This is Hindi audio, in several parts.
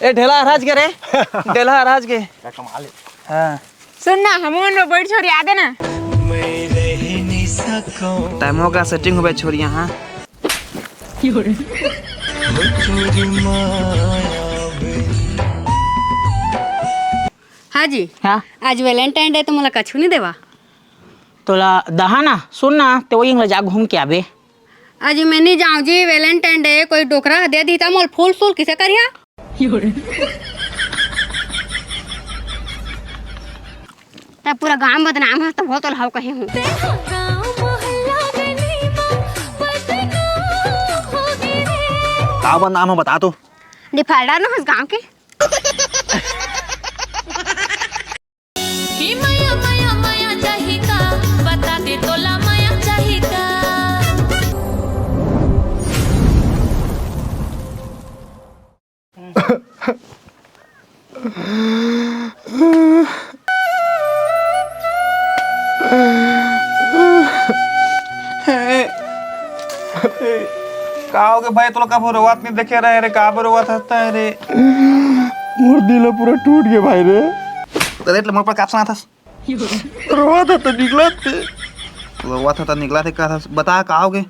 ए ढेला हराज के रे ढेला हराज के क्या कमाल है। हाँ सुन ना हम उन बैठ छोड़ी आ देना। टाइम हो गया सेटिंग हो गई छोरी यहाँ। हाँ जी हाँ आज वैलेंटाइन डे तो मला कछु नहीं देवा। तोला दहा ना सुन ना तो वही इंग्लिश जा घूम के आबे। आज मैं नहीं जाऊँ जी वैलेंटाइन डे कोई डोकरा दे दी था मोल फूल फूल किसे करिया। तब पूरा गांव बदनाम है तो बहुत हाव कहीं हूँ। का नाम है बता तो। डिफाल्टर ना उस गांव के। माया माया माया चाही का बता दे तोला माया चाही का। का हो गया भाई तोला का रोवात नहीं देखे रहे रे का रोवात हंसता है रे। मोर दिल पूरा टूट गया भाई रे। तो देख ले मोर पर कैप्शन था रोवा था तो निकला थे। रोवात था निकला थे का था बता का हो गए।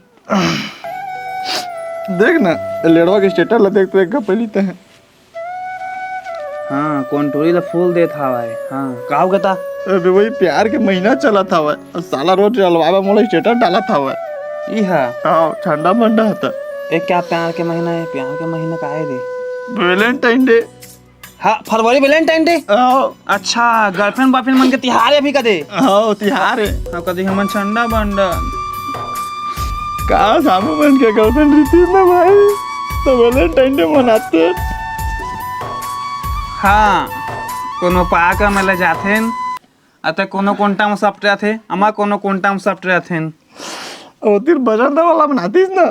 देख ना लेडवा के स्टेटस ला देख तो एक पहली तो है। हाँ कौन टोरी ला फूल दे था भाई। हाँ का हो गया था। अबे वही प्यार के महीना चला था वह साला रोज अलवावा मोला स्टेटस डाला था वह। ई हां हाँ ठंडा मंडा था। एक क्या प्यार के महीना है प्यार के महीना का है रे। Valentine day. हाँ फरवरी वैलेंटाइन डे। अच्छा गर्लफ्रेंड बॉयफ्रेंड मन के तिहार है अभी कदे। हाँ तिहार है। हाँ कदे हमन ठंडा बंडा का सामू बन के गर्लफ्रेंड रहती ना भाई तो वैलेंटाइन डे मनाते। हाँ कोनो पाक में जाथे अतः कोनो कोंटा में सफ्ट रहते अमा कोनो कोंटा में सफ्ट रहते। और तीर बजरदा वाला बनातीस ना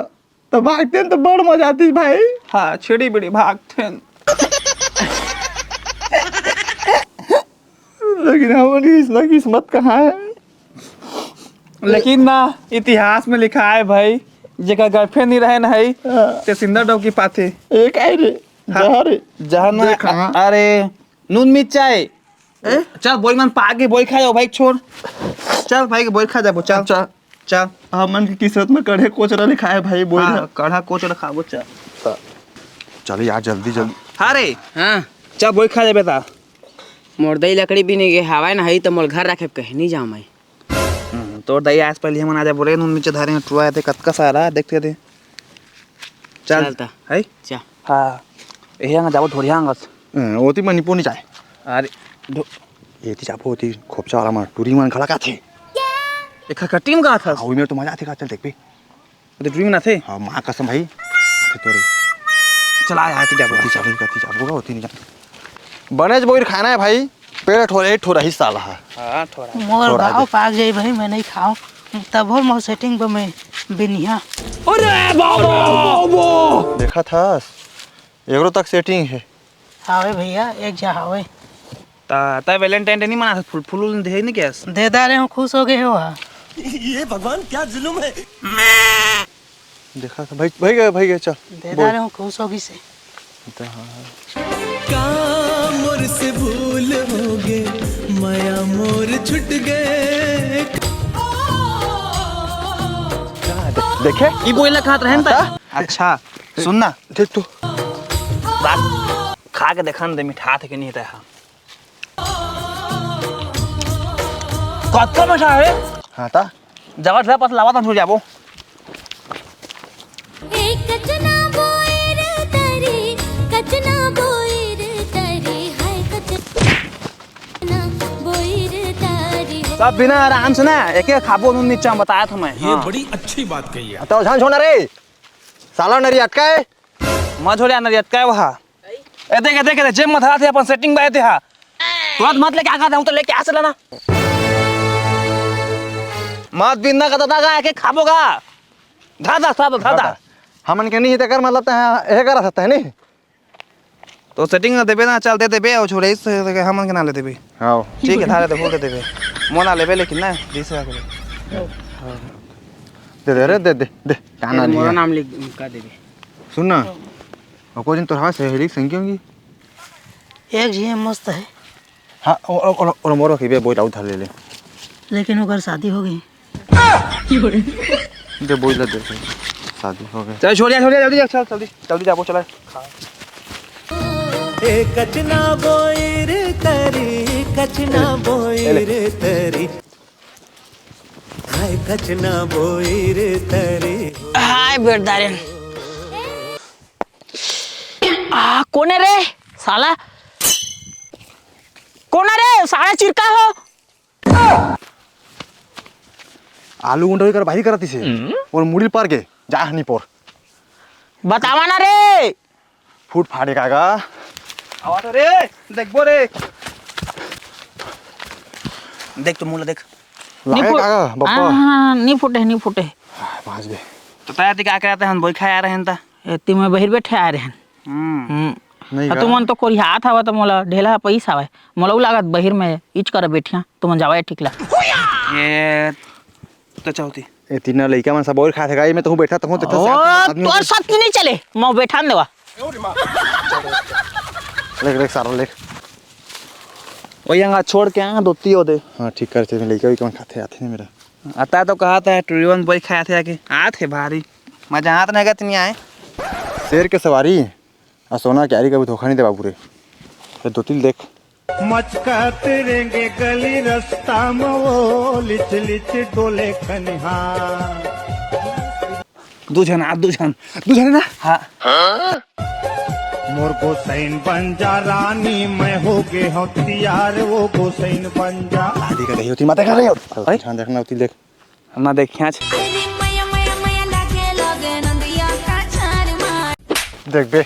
तो भागते तो बड़ मजा आती भाई। हाँ छिड़ी बिड़ी भागते। लेकिन हमारी इसमें किस्मत कहाँ है। लेकिन ना इतिहास में लिखा है भाई जेका गर्लफ्रेंड नहीं रहे ना है ते सिंदर डोकी पाथे। एक आई रे जहर है। जहर ना अरे नून मिर्चाई चल बोल मन पाके बोल खा जाओ भाई छोड़। चल भाई के बोल खा जाबो चल चल चल। हमन की किस्मत में कढ़े कोचरा लिखा है भाई बोल। हाँ, कढ़ा कोचड़ा खाबो चल। चल यार जल्दी जल्दी। हाँ रे हाँ चल बोल खा जाबे ता। मोर दही लकड़ी भी नहीं गए हवा ना है तो मोर घर रखे कहीं नहीं जाऊँ मैं। तोर दही आज पहले हम आ जा बोले नून नीचे धारे टुआ थे कतका सारा देखते थे। चल चलता है चा हाँ यही ना जाबो थोड़ी हांगस। ओती मणिपुर नहीं जाए। अरे ये थी जाबो होती खोपचा वाला मार टूरी मन खड़ा का थे। एक का टीम का था ओई में तो मजा आती का चल देख पे। तो ड्रीम ना थे। हां मां कसम भाई आते तोरे। चला यार तू जाबो कती जाबो होती नहीं जा। बनेज बोर खाना है भाई पेड़ ठोरे ठोरा ही साला है। हां थोड़ा मोर गाँव पाक जाई भाई मैं नहीं खाऊं तब हो मोर सेटिंग पर मैं बिनिया। अरे बाबा देखा था एगरो तक सेटिंग है। हावे भैया एक जा हावे ता वैलेंटाइन डे नहीं मना फुल फुल दे नहीं क्या दे दारे हूँ खुश हो गए हो। ये भगवान क्या जुल्म है। देखा था भाई गए चल दे दारे हूँ खुश होगी से। मोर से भूल हो गए माया मोर छुट गए। देखे ई बोला खात रहन ता। अच्छा सुन ना देख तू बात खा के देखन दे मिठा थे कि नहीं था। कतका मिठा है। हाँ ता जगत ले पास लावा ता छोड़ जाबो। एक कचना बोएर तरी कचना बोएर तरी हाय कचना बोएर तरी। सब बिना आराम से ना एक एक खाबो नून नीचा बताया था मैं। ये बड़ी अच्छी बात कही है। तो झान छोना रे साला नरी अटका है। मत छोड़े नरियत का वहा ए देख जेब मत थे अपन सेटिंग बाय थे हा तुरंत मत लेके आगा हूं तो लेके आ चला ना मत बिना का दादा का के खाबोगा दादा सब दादा हमन के नहीं कर मतलब है करा सकता है नहीं तो सेटिंग ना देबे ना चल दे देबे और छोड़े इस हमन के ना ले देबे। हां ठीक है थारे तो बोल दे देबे मोना लेबे लेकिन ना 20 का दे रे दे काना मोरा लिया नाम लिख का देबे। सुन ना को दिन तोरा सहेली संगी होंगी एक जी मस्त है, हाँ और मोरो की बे बोल आउट ले ले लेकिन ओकर शादी हो गई। दे बोल दे शादी हो गई। चल छोड़िया जल्दी चल जल्दी जाबो चला। ए कचना बोई रे तरी, कचना बोई रे तरी, हाय कचना बोई रे तरी। हाय बेटदारिन, कौन है रे साला, कौन है रे साला चिरका हो। आलू गुंडा कर भाई करती से और मुड़ी पार के जा हनी पर बतावा ना रे, फूट फाड़े कागा आवा तो रे देखबो रे देख तो मुला देख लागे कागा बप्पा नहीं फुटे बाज बे तो ताया ती का करते हम बोई खाए आ रहे हैं ता एती में बहिर बैठे आ रहे हैं। नहीं का तुमन तो कोई हाथ आवा तो मोला ढेला पैसा आवे, मोला लागत बहिर में इच कर बैठिया तुमन जावे ठीकला। ये तो चाहती ए तीन लइका मन सब और खा थे गाई में तो बैठा तो तो सब की नहीं चले, मैं बैठा न देवा। लेख सारा लेख वही यहाँ छोड़ के यहाँ दोती हो दे। हाँ ठीक करते मैं लइका भी कौन खाते आते नहीं मेरा आता तो कहा था टूरिवन बोई खाया थे आके आते भारी मजा हाथ नहीं गए आए शेर के सवारी आ सोना क्यारी कभी धोखा नहीं दे बाबू रे दो तीन देख मचकाते रहेंगे गली रास्ता में वो लिच लिच डोले खनिहा। दूजन ना हाँ मोर गोसैन बन जा रानी, मैं हो गे हूँ तैयार, वो गोसैन बन जा। शादी कर रही होती माता कर रही हो ध्यान देखना होती देख हम ना देखे आज अरे मया मया मया लागे लगे नंदिया का छार मार देख बे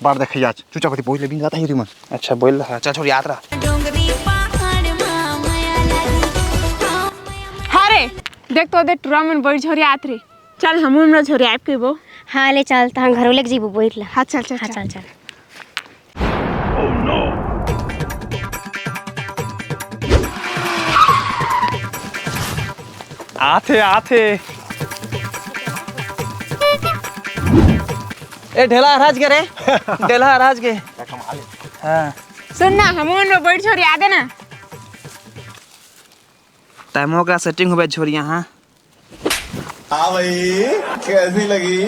बार देख आज चुचा कति बोल ले बिन जाता है मन अच्छा बोल रहा चल छोड़ याद रहा डोंगरी पहाड़ मा मया लगी। हाँ रे देख तो दे टूरा में बड़ी झोरी आत रे, चल हम हमरा झोरी आब के बो। हाँ ले चल तहाँ घरों लेके जीबो बैठ ला। हाँ चल चल हाँ चल चल आथे ए ढेला हराज के रे ढेला हराज के हाँ सुन ना हम में बड़ी झोरी आ दे ना। टाइमों का सेटिंग हो गया छोरियाँ हाँ हाँ भाई कैसी लगी?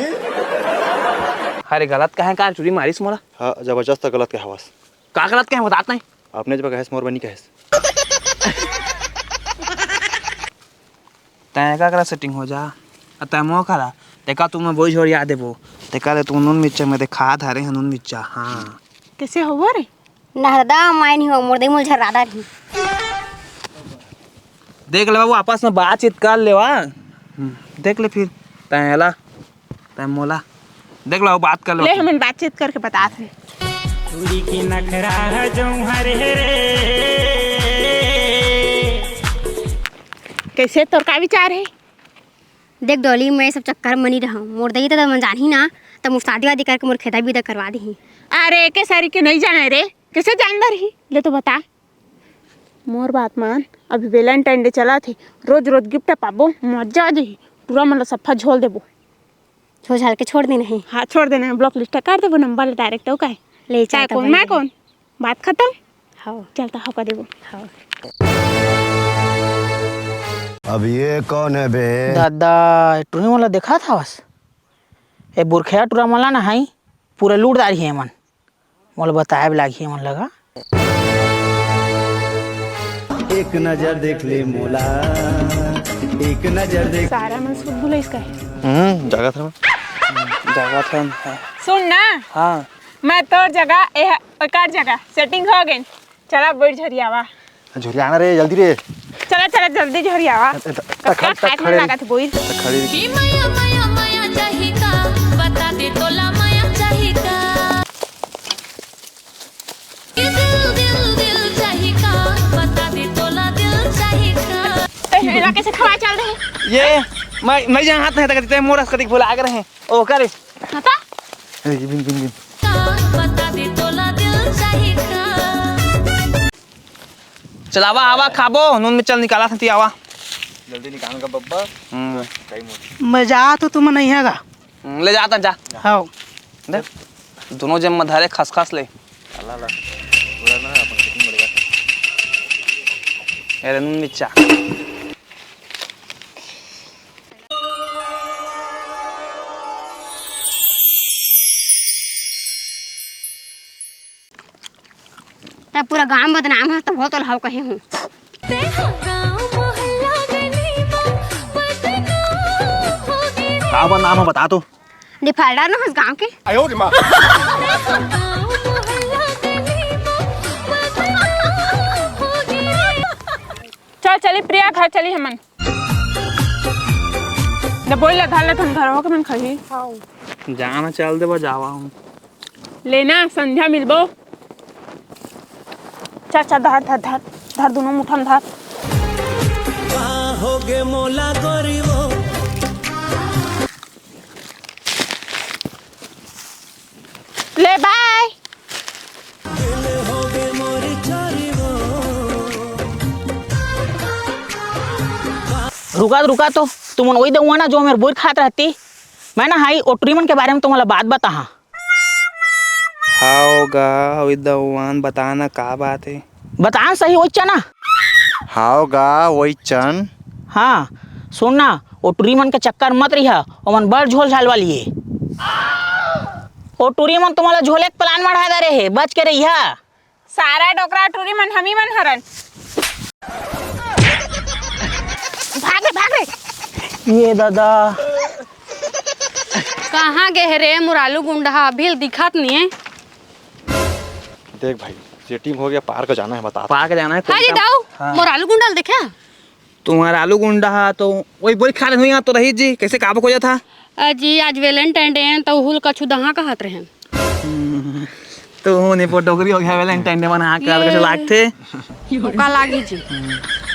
अरे गलत कहे का चोरी मारिस मोला हाँ जबरदस्त गलत के हवास का गलत कहे बतात नहीं आपने जब कहे मोर बनी कहे तय का करा सेटिंग हो जा टाइमों करा देखा तुम्हें बोई छोड़ याद देबो देखा रे तू नून मिर्चा में देखा धारे हैं नून मिर्चा हाँ कैसे हो रे नहदा माय नहीं हो मोर दे मुल झरादा रही। देख ले बाबू आपस में बातचीत कर ले वा देख ले फिर तैला तै मोला देख लो बात कर लो ले हम बातचीत करके बताते हैं। कुड़ी की नखरा है जो हरे रे। कैसे तोर का विचार है? देख डोली मैं सब चक्कर मनी रहा मोर दई तो मन जानी ना तो मुझ शादी वादी करके मोर खेता भी करवा दी। अरे के सारी के नहीं जाने रे कैसे जानदा रही ले तो बता मोर बात मान। अभी वैलेंटाइन डे चला थे रोज रोज गिफ्ट पाबो मजा आ जाही पूरा मतलब सफा झोल देबो छो झाल के छोड़ दी नहीं। हाँ छोड़ देना ब्लॉक लिस्ट कर देबो नंबर डायरेक्ट हो का ले चाहे चल कौन मैं कौन बात खत्म। हाँ चलता हो का देबो। हाँ अब ये कौन है बे? दादा टूरी मला देखा था बस ए बुरखिया टूरा मला ना हाई पूरा लूटदारी है मन मोला बताए लागी मन लगा। एक नजर देख ले मोला, एक नजर देख। सारा मन सुध भूला इसका जगह था जगह था सुन ना हाँ मैं तोर जगह ए ओकर जगह सेटिंग हो गई चला बैठ झरियावा झोरी आना रे जल्दी रे चला चला जल्दी झरियावा कक्का खाट में लगा थे बोई खड़ी कि मया मया मया चाही का बता दे तोला मया चाही का कि दिल चाही का बता दे तोला दिल चाही का। ए इलाके से खवा चल रहे ये मैं जहाँ हाथ नहीं तक मोरस कदी बोला आगे रहे ओ करे हता बिन बिन बिन बता दे तोला दिल चाही का। चलावा आवा खाबो नून में चल निकाला था आवा जल्दी निकाल का बब्बा मैं जा तो तुम नहीं हैगा। ले जाता जा हाँ देख दोनों जब मधारे खसखस ले अल्लाह पूरा अरे नून मिर्चा तब पूरा गांव बदनाम है तो बहुत अलाव कहे हूँ। गाँव का नाम है बता तो। डिफाल्टर ना उस गांव के। चल चली प्रिया घर चली हमन ले बोल ला धाले तुम घर हो के मन खही जाना चल दे जावा हूँ लेना संध्या मिलबो चाचा धर धर धर धर दोनों मुठन धर होगे मोला गरीबो ले बाय होगे मोरी चारीबो रुका तो तुम वही दउआ ना जो मेरे बोर खात रहती। मैं ना हाई ओटरीमन के बारे में तुम्हारा बात बता। होगा विद्वान बताना का बात है। बता सही हो ना। हाओगा वही चन। हाँ सुन ना ओटरीमन के चक्कर मत रही और मन बड़ झोल झाल वाली है। ओटरीमन तुम्हारा झोले के प्लान बढ़ा दे रहे है बच के रही है। सारा डोकरा टूरी मन हमी मन हरन भाग रे ये दादा कहाँ गए रे मुरालू गुंडा अभी दिखत नहीं है। देख भाई सेटिंग हो गया पार्क जाना है बता। पार्क जाना है हाँ जी दाऊ मुरालू गुंडा देखा तुम्हारा आलू गुंडा तो वही बोल खा रहे हुई तो रही जी कैसे काबू हो जाता। जी आज वैलेंटाइन डे है तो हुल कछु दहा कहत रहे तो होने पर डोगरी हो गया वैलेंटाइन डे मना के कैसे लागते का लागी जी।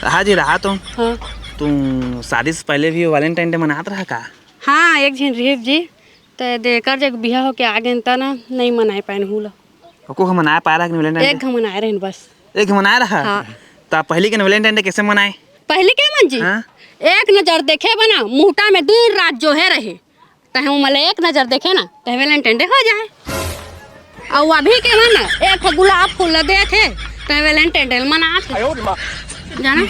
हाँ जी रहा तुम हाँ तुम शादी से पहले भी वैलेंटाइन डे मनात रहा का। हाँ एक झिन रही जी तो देकर जब बिहा हो के आ गए ता ना नहीं मनाए पाए हुल को मनाया पा रहा वैलेंटाइन एक घम मनाए रहे बस एक मनाया रहा। हाँ। तो पहले के वैलेंटाइन डे कैसे मनाए। पहले क्या मन जी हाँ? एक नजर देखे बना मुहटा में दूर रात जो है रहे तहे मतलब एक नजर देखे ना तो वैलेंटाइन डे हो जाए। और अभी के मन एक गुलाब फूल दे थे तो वैलेंटाइन डे मना थे जाना।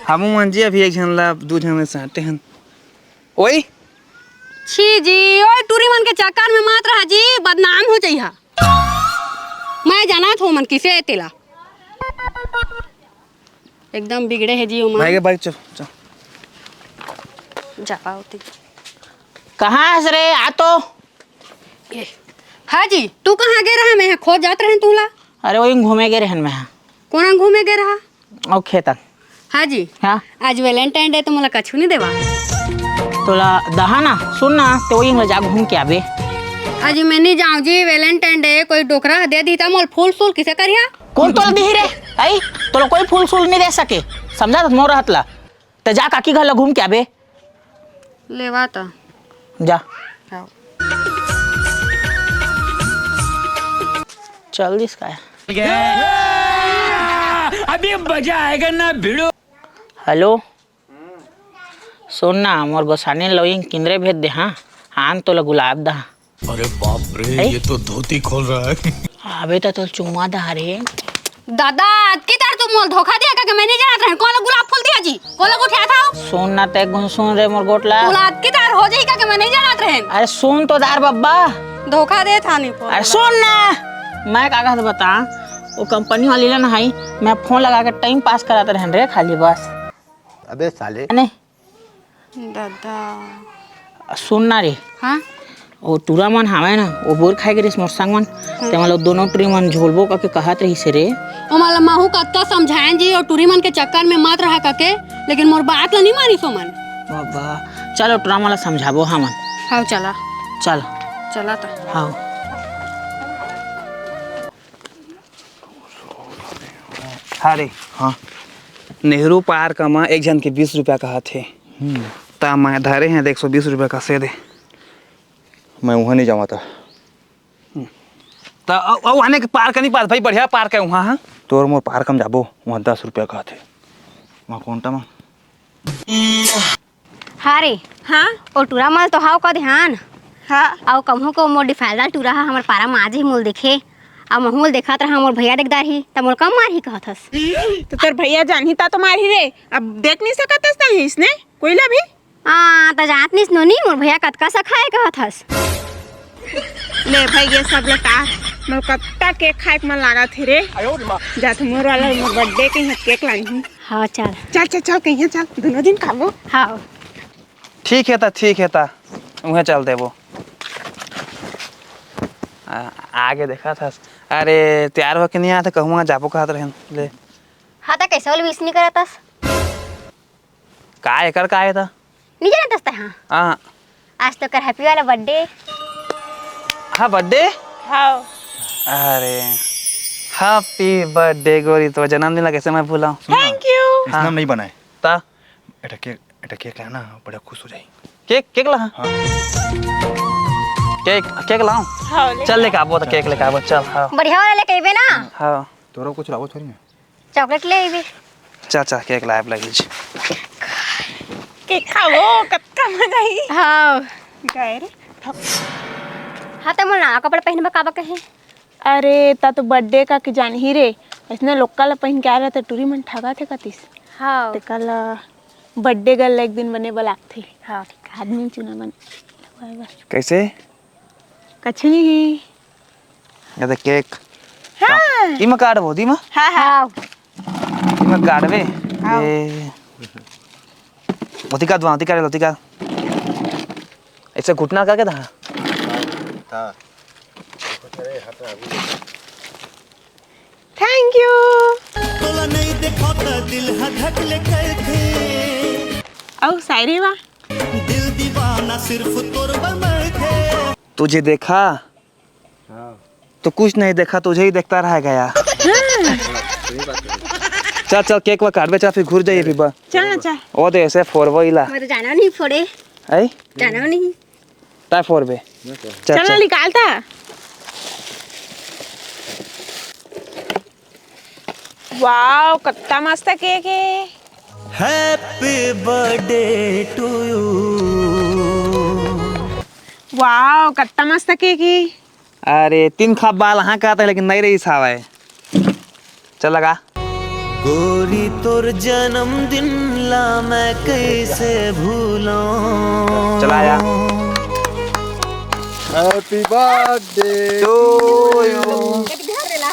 हम मन जी अभी एक झन ला दू झन साटे हैं ओए छी जी ओए टूरी मन के चक्कर में मात रहा जी बदनाम हो जाइहा। मैं जाना था मन किसे तेला एकदम बिगड़े है जी भाई के बाइक चल चल जा पाओती कहाँ है रे आ तो। हाँ जी तू कहाँ गए रहा मैं खोज जात रहे तूला। अरे वही घूमे गए रहन में कौन घूमे गए रहा और खेतन। हाँ जी हाँ आज वैलेंटाइन डे तो मोला कछु नहीं देवा तोला दहा ना सुन ना तो वही में जा घूम के आबे। आज मैं नहीं जाऊँ जी वैलेंटाइन डे कोई डोकरा दे दी था मोल फूल फूल किसे करिया। कौन तोला दी रे आई तोला कोई फूल फूल नहीं दे सके समझा मोर रहतला तो जा काकी घर ला घूम के आबे लेवा तो जा हाँ। चल दिस का अभी मजा आएगा ना भिड़ो। हेलो सुन ना मोर गोसानी लोइंग किंदरे भेज दे। हाँ आन तोला गुलाब दा। अरे बाप रे ये तो धोती खोल रहा है। अबे तो चुम्मा दा रे दादा की तार तू मोल धोखा दिया का मैं नहीं जानत रहे कौन गुलाब फूल दिया जी कौन उठाया था। सुन ना ते सुन रे मोर गोटला गुलाब की तार हो जाई का मैं नहीं जानत रहे। अरे सुन तो दार बब्बा धोखा दे था नहीं अरे सुन ना मैं का कहत बता वो कंपनी वाली ना हाई मैं फोन लगा के टाइम पास कराते रहन रे खाली बस। अबे साले नहीं दादा सुन ना रे हाँ वो टूरा मन हवे ना वो बोर खाए के मोर संग मन ते मतलब दोनों टूरी मन झोलबो का के कहत रही से रे ओ माला महू कत्ता समझाएं जी और टूरी मन के चक्कर में मत रहा काके लेकिन मोर बात ला नहीं मानी सो मन। बाबा चलो टूरा मला समझाबो हमन। हाँ चला चल चला तो हाँ हाँ रे हाँ नेहरू पार्क में एक जन के 20 रुपया कहा थे ता मैं धरे हैं 120 रुपया का से दे। मैं वहाँ नहीं जावा था तो वहाँ के पार्क नहीं पास भाई बढ़िया पार्क है वहाँ। हाँ तोर मोर पार्क में जाबो वहाँ 10 रुपया का थे वहाँ कौन टा में। हाँ रे हाँ और टूरा मल तो हाउ का ध्यान हाँ आओ कहूँ को मोर डिफाल्टर टूरा हमार पारा में आज ही मोल देखे अब महूल देखत रहा मोर भैया देखदार ही त मोर कम मार ही कहत हस। तो तेर भैया जानही ता तो मारी रे, अब देख नहीं सकत हस नहीं इसने कोईला भी। हाँ त जात निस नोनी मोर भैया कतका सखाए कहत हस। ले भाई ये सब लटा मोर कत्ता केक खाए के मन लागा थे रे। जात मोर वाला मोर बर्थडे के यहाँ केक लाई हूँ। हाँ चल चल चल चल कहीं चल दोनों दिन खाबो। हाँ ठीक है ता उहे चल देबो। आगे देखा था। अरे तैयार होके नहीं आया था कहूँगा जाबो कहत रहन ले। हाँ त कैसे वाली विश नहीं करतस। का एकर का आया था? नहीं जानतस त हाँ। हाँ आज तो कर हैप्पी वाला बर्थडे। हाँ बर्थडे। हाँ अरे हैप्पी बर्थडे गोरी, तो जन्मदिन कैसे मैं भूला। Thank you. इस नाम नहीं बनाए ता एटा केक लाना बड़ा खुश हो जाए। केक ला। केक लाऊं? हाँ चल लेके आबो तो केक लेके आबो चल। हाँ बढ़िया वाला लेके आइबे ना। हाँ तोरा कुछ लाओ थोड़ी ना। चॉकलेट ले आइबे। चल केक लाइब लगी। केक खाओ कत्ता मजा आई। हाँ गए रे। हाँ त मोर नया कपड़ा पहनबा काबा कहे। अरे ता तो बर्थडे का के जान ही रे, इसने लोकल पहन के आ रहा था टूरी मन ठगा थे कतिस। हाँ ते कल बर्थडे गल एक दिन बने बलाक थे। हाँ आदमी चुना बन बस कैसे? कछ नहीं। ये देख केक। हाँ इमा काटबो दीमा। हाँ इमा काटबे। ए मोतिका दुआ मोतिका ऐसे घुटना करके था। Thank you. तोला नहीं देखो तो दिल धक ले करके औ शायरी वा दिल दीवाना सिर्फ तोर बमर थे। तुझे देखा तो कुछ नहीं देखा, तुझे ही देखता रह गया। चल केक वा काटबे चल फिर घुर जाइए फिर। चल ना चल। ओ दे ऐसे फोरबो इला। मैं तो जाना नहीं फोड़े। आई जाना नहीं। ता फोरबे। चल ना निकालता। वाओ कत्ता मस्त केक है। Happy birthday to you. Wow कत्ता मस्त केक है। अरे 3 खाप बाल हाँ कहता है लेकिन नहीं रही सावा है। चल लगा। गोरी तोर जन्मदिन ला मैं कैसे भूलूं। चला आया। Happy birthday to you.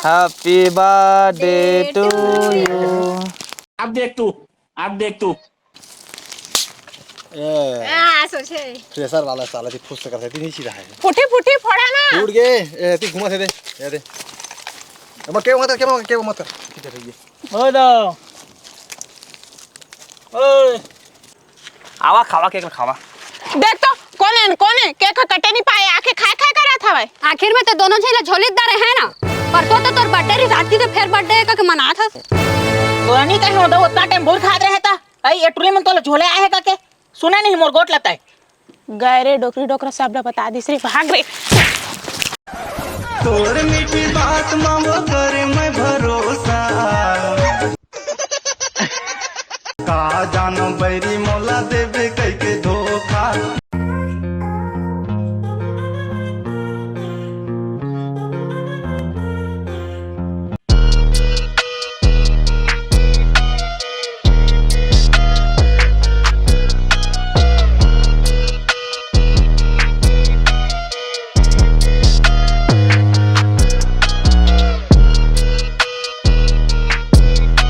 Happy birthday to you. अब देख तू सोचे फ्रेशर वाला साला थी फुस करते थी नहीं सीधा है। फुटी फुटी फोड़ा ना। टूट गए ए ती घुमा दे ये दे। अब के मत कर किधर है ये। ओ दो ओए आवा खावा केक खावा। देख तो कौन है केक कटे नहीं पाए आके खा कर रहा था भाई। आखिर में तो दोनों झेला झोलीदार है ना। परसों तो तोर बर्थडे रात की तो फिर बर्थडे का मना था। तो नहीं कहीं होता उतना टाइम भूल खा रहे था। आई ये टुली में तो झोले आए का के सुना नहीं मोर गोट लगता है। गए रे डोकरी डोकरा सब बता दी सिर्फ भाग रे। तोर मीठी बात मांगो करे मैं